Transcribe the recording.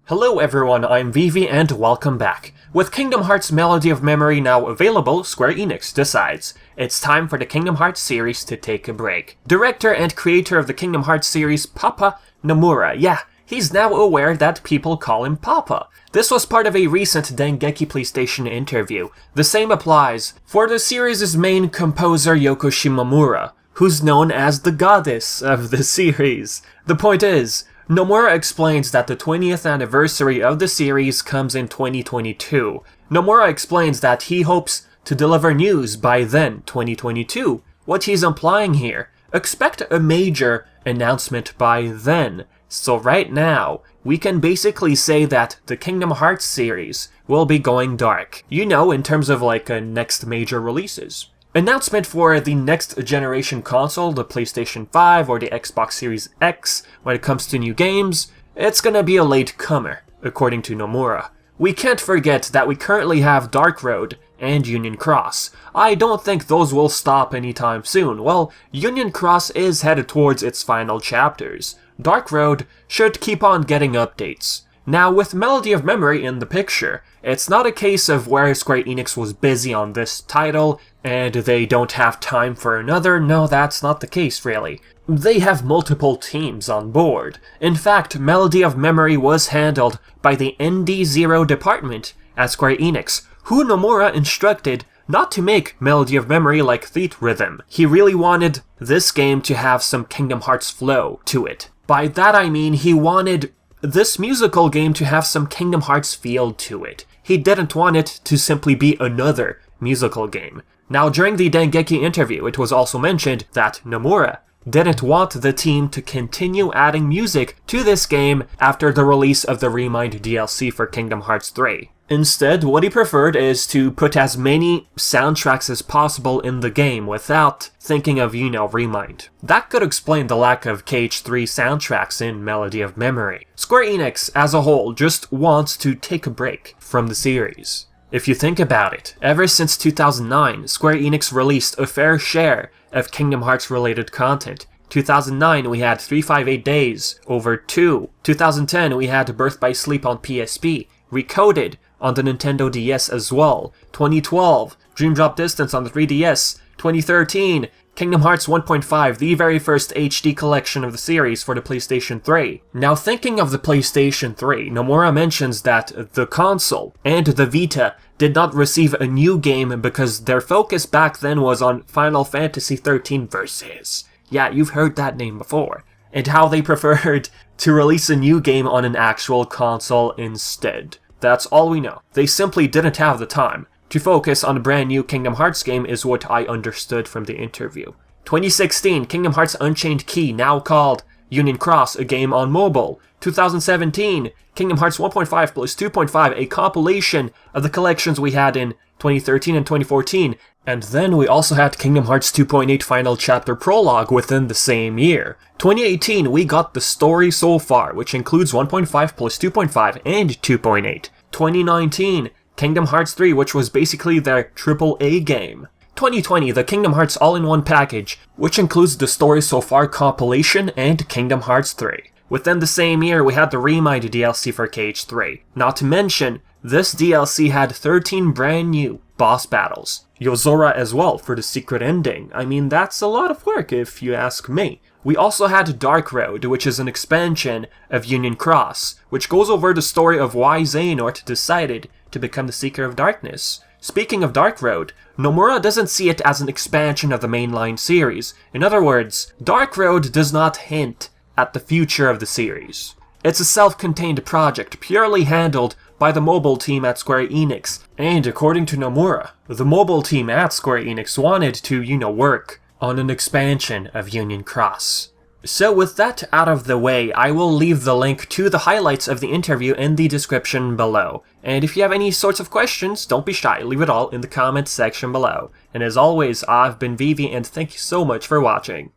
Hello everyone, I'm Vivi and welcome back. With Kingdom Hearts Melody of Memory now available, Square Enix decides it's time for the Kingdom Hearts series to take a break. Director and creator of the Kingdom Hearts series, Papa Nomura, yeah, he's now aware that people call him Papa. This was part of a recent Dengeki PlayStation interview. The same applies for the series' main composer Yoko Shimomura, who's known as the goddess of the series. The point is, Nomura explains that the 20th anniversary of the series comes in 2022. Nomura explains that he hopes to deliver news by then, 2022. What he's implying here, expect a major announcement by then. So right now, we can basically say that the Kingdom Hearts series will be going dark. You know, in terms of next major releases. Announcement for the next generation console, the PlayStation 5 or the Xbox Series X, when it comes to new games, it's gonna be a late comer, according to Nomura. We can't forget that we currently have Dark Road and Union Cross. I don't think those will stop anytime soon. Well, Union Cross is headed towards its final chapters. Dark Road should keep on getting updates. Now, with Melody of Memory in the picture, it's not a case of where Square Enix was busy on this title and they don't have time for another. No, that's not the case, really. They have multiple teams on board. In fact, Melody of Memory was handled by the ND0 department at Square Enix, who Nomura instructed not to make Melody of Memory like Thief Rhythm. He really wanted this game to have some Kingdom Hearts flow to it. By that I mean he wanted this musical game to have some Kingdom Hearts feel to it. He didn't want it to simply be another musical game. Now, during the Dengeki interview, it was also mentioned that Nomura didn't want the team to continue adding music to this game after the release of the Remind DLC for Kingdom Hearts 3. Instead, what he preferred is to put as many soundtracks as possible in the game without thinking of, Remind. That could explain the lack of KH3 soundtracks in Melody of Memory. Square Enix, as a whole, just wants to take a break from the series. If you think about it, ever since 2009, Square Enix released a fair share of Kingdom Hearts related content. 2009 we had 358 Days, over 2. 2010 we had Birth by Sleep on PSP, Recoded on the Nintendo DS as well. 2012, Dream Drop Distance on the 3DS. 2013, Kingdom Hearts 1.5, the very first HD collection of the series for the PlayStation 3. Now, thinking of the PlayStation 3, Nomura mentions that the console and the Vita did not receive a new game because their focus back then was on Final Fantasy XIII Versus. Yeah, you've heard that name before. And how they preferred to release a new game on an actual console instead. That's all we know. They simply didn't have the time to focus on a brand new Kingdom Hearts game is what I understood from the interview. 2016, Kingdom Hearts Unchained Key, now called Union Cross, a game on mobile. 2017, Kingdom Hearts 1.5 plus 2.5, a compilation of the collections we had in 2013 and 2014. And then we also had Kingdom Hearts 2.8 Final Chapter Prologue within the same year. 2018, we got the story so far, which includes 1.5 plus 2.5 and 2.8. 2019, Kingdom Hearts 3, which was basically their AAA game. 2020, the Kingdom Hearts all-in-one package, which includes the story so far compilation and Kingdom Hearts 3. Within the same year, we had the Remind DLC for KH3. Not to mention, this DLC had 13 brand new boss battles. Yozora as well for the secret ending. I mean, that's a lot of work if you ask me. We also had Dark Road, which is an expansion of Union Cross, which goes over the story of why Xehanort decided to become the Seeker of Darkness. Speaking of Dark Road, Nomura doesn't see it as an expansion of the mainline series. In other words, Dark Road does not hint at the future of the series. It's a self-contained project purely handled by the mobile team at Square Enix, and according to Nomura, the mobile team at Square Enix wanted to, work on an expansion of Union Cross. So with that out of the way, I will leave the link to the highlights of the interview in the description below. And if you have any sorts of questions, don't be shy, leave it all in the comments section below. And as always, I've been Vivi, and thank you so much for watching.